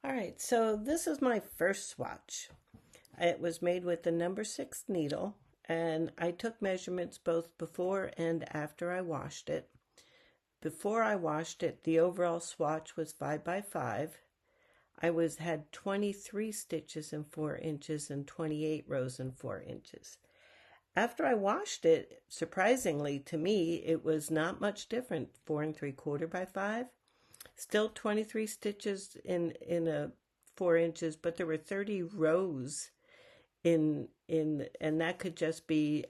All right, so this is my first swatch. It was made with the number 6 needle, and I took measurements both before and after I washed it. Before I washed it, the overall swatch was 5 by 5. I had 23 stitches in 4 inches and 28 rows in 4 inches. After I washed it, surprisingly to me, it was not much different, 4 3/4 by 5. Still 23 stitches in a 4 inches, but there were 30 rows in and that could just be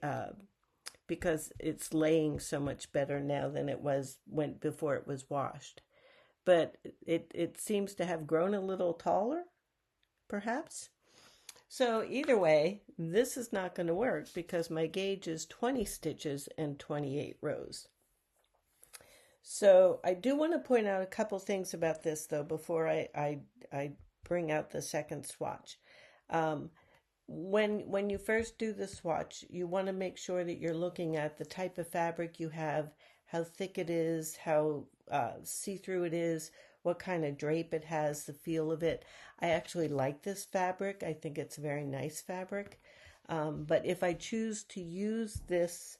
because it's laying so much better now than it was before it was washed. But it seems to have grown a little taller, perhaps. So either way, this is not going to work because my gauge is 20 stitches and 28 rows. So I do want to point out a couple things about this though before I bring out the second swatch. When you first do the swatch, you want to make sure that you're looking at the type of fabric you have, how thick it is, how see-through it is, what kind of drape it has, the feel of it. I actually like this fabric. I think it's a very nice fabric. But if I choose to use this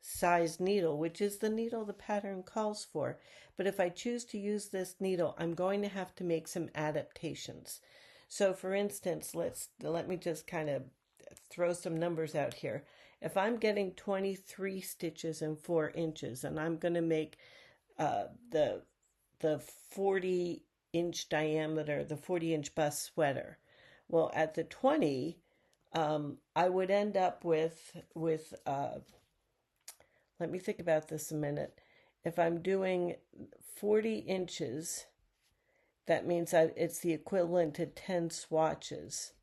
size needle, which is the needle the pattern calls for, but if I choose to use this needle, I'm going to have to make some adaptations. So for instance, let me just kind of throw some numbers out here. If I'm getting 23 stitches in 4 inches and I'm going to make the 40-inch diameter, the 40-inch bust sweater, well, at the 20, I would end up with let me think about this a minute. If I'm doing 40 inches, that means it's the equivalent to 10 swatches.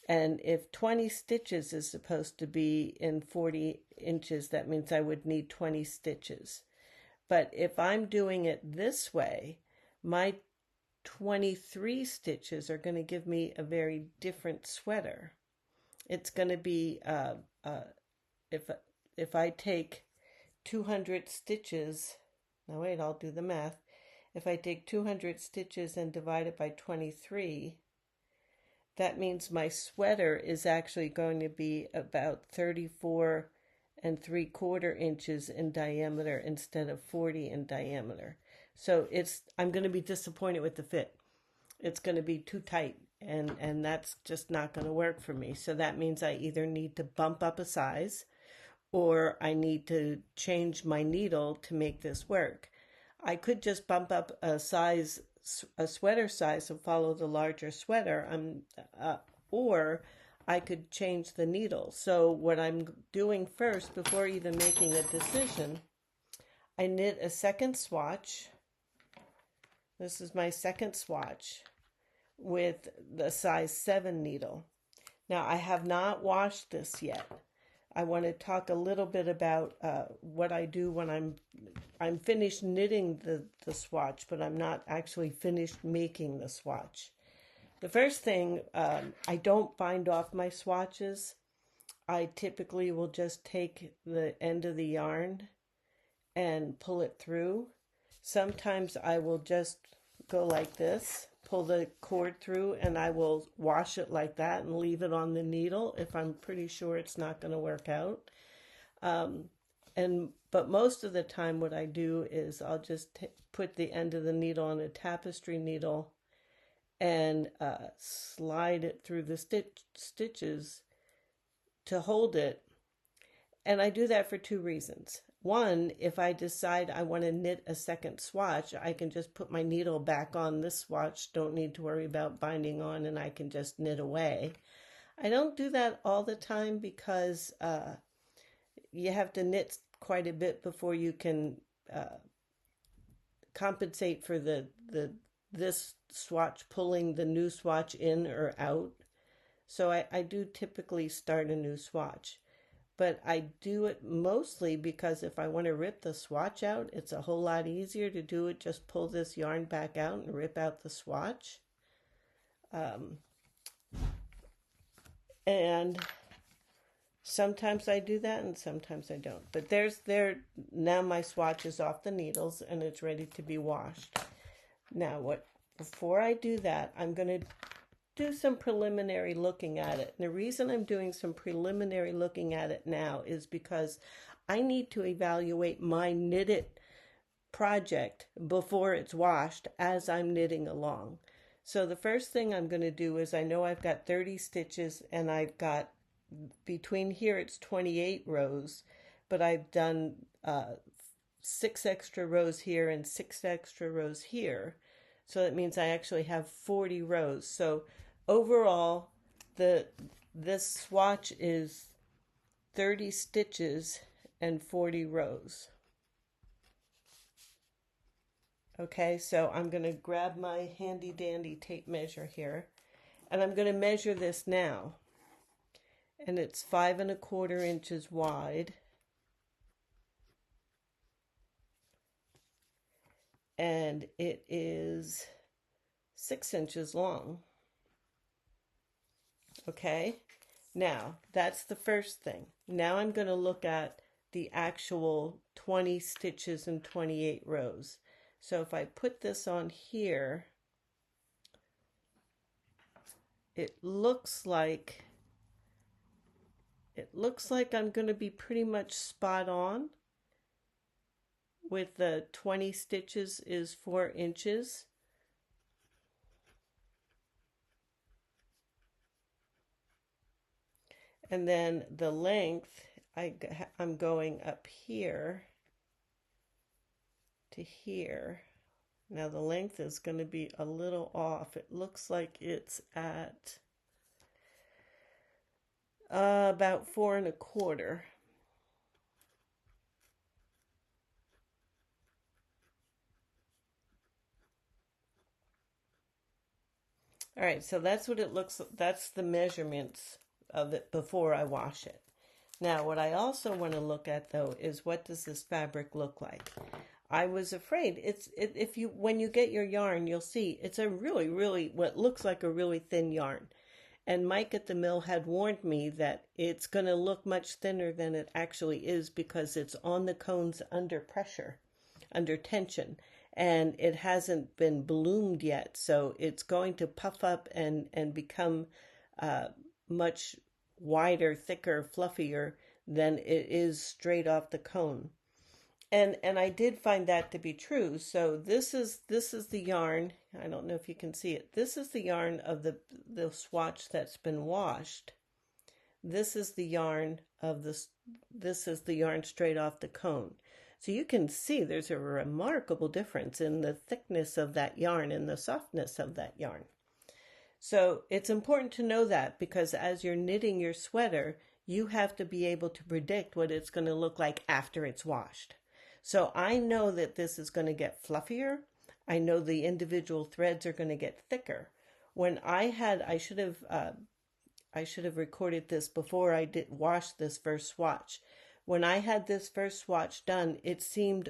And if 20 stitches is supposed to be in 40 inches, that means I would need 20 stitches. But if I'm doing it this way, my 23 stitches are going to give me a very different sweater. It's going to be, if I take 200 stitches, now wait, I'll do the math. If I take 200 stitches and divide it by 23, that means my sweater is actually going to be about 34 3/4 inches in diameter instead of 40 in diameter. So I'm going to be disappointed with the fit. It's going to be too tight, and that's just not going to work for me. So that means I either need to bump up a size or I need to change my needle to make this work. I could just bump up a sweater size to follow the larger sweater, or I could change the needle. So what I'm doing first, before even making a decision, I knit a second swatch. This is my second swatch with the size 7 needle. Now I have not washed this yet. I want to talk a little bit about what I do when I'm finished knitting the swatch, but I'm not actually finished making the swatch. The first thing, I don't bind off my swatches. I typically will just take the end of the yarn and pull it through. Sometimes I will just go like this, pull the cord through, and I will wash it like that and leave it on the needle if I'm pretty sure it's not going to work out. But most of the time what I do is I'll just put the end of the needle on a tapestry needle and slide it through the stitches to hold it. And I do that for 2 reasons. One, if I decide I want to knit a second swatch, I can just put my needle back on this swatch, don't need to worry about binding on, and I can just knit away. I don't do that all the time because you have to knit quite a bit before you can compensate for this swatch pulling the new swatch in or out. So I do typically start a new swatch. But I do it mostly because if I want to rip the swatch out, it's a whole lot easier to do it. Just pull this yarn back out and rip out the swatch. And sometimes I do that and sometimes I don't. But now my swatch is off the needles and it's ready to be washed. Now before I do that, I'm going to do some preliminary looking at it. And the reason I'm doing some preliminary looking at it now is because I need to evaluate my knitted project before it's washed as I'm knitting along. So the first thing I'm going to do is, I know I've got 30 stitches and I've got, between here it's 28 rows, but I've done 6 extra rows here and 6 extra rows here. So that means I actually have 40 rows. So overall, this swatch is 30 stitches and 40 rows. Okay, so I'm going to grab my handy dandy tape measure here, and I'm going to measure this now. And it's 5 1/4 inches wide. And it is 6 inches long. Okay, now that's the first thing. Now I'm going to look at the actual 20 stitches and 28 rows. So if I put this on here, it looks like I'm going to be pretty much spot on. With the 20 stitches is 4 inches. And then the length, I'm going up here to here. Now the length is going to be a little off. It looks like it's at about 4 1/4. All right, so that's what it looks like. That's the measurements of it before I wash it. Now, what I also want to look at though is, what does this fabric look like? I was afraid when you get your yarn, you'll see it's a really what looks like a really thin yarn. And Mike at the mill had warned me that it's going to look much thinner than it actually is, because it's on the cones under pressure, under tension, and it hasn't been bloomed yet. So it's going to puff up and become much wider, thicker, fluffier than it is straight off the cone. And I did find that to be true. So this is the yarn. I don't know if you can see it. This is the yarn of the swatch that's been washed. This is the yarn of this is the yarn straight off the cone. So you can see there's a remarkable difference in the thickness of that yarn and the softness of that yarn. So it's important to know that, because as you're knitting your sweater, you have to be able to predict what it's going to look like after it's washed. So I know that this is going to get fluffier. I know the individual threads are going to get thicker. When I should have recorded this before I did wash this first swatch. When I had this first swatch done, it seemed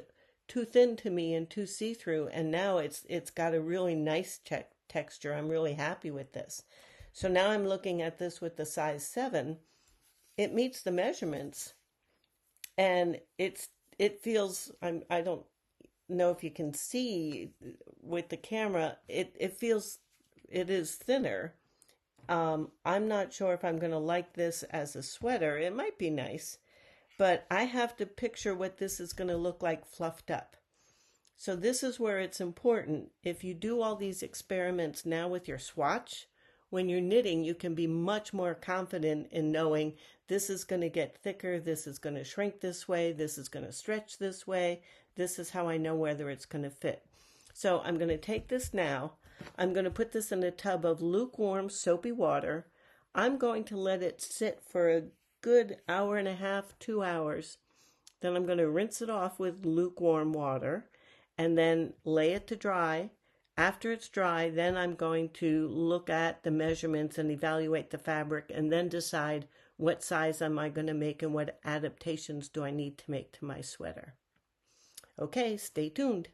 too thin to me and too see-through, and now it's got a really nice texture. I'm really happy with this. So now I'm looking at this with the size 7. It meets the measurements, and it feels, I don't know if you can see with the camera, it is thinner. I'm not sure if I'm going to like this as a sweater. It might be nice, but I have to picture what this is going to look like fluffed up. So this is where it's important. If you do all these experiments now with your swatch, when you're knitting, you can be much more confident in knowing this is going to get thicker, this is going to shrink this way, this is going to stretch this way. This is how I know whether it's going to fit. So I'm going to take this now. I'm going to put this in a tub of lukewarm soapy water. I'm going to let it sit for a good 1.5 hours, 2 hours. Then I'm going to rinse it off with lukewarm water and then lay it to dry. After it's dry, then I'm going to look at the measurements and evaluate the fabric, and then decide what size am I going to make and what adaptations do I need to make to my sweater. Okay, stay tuned.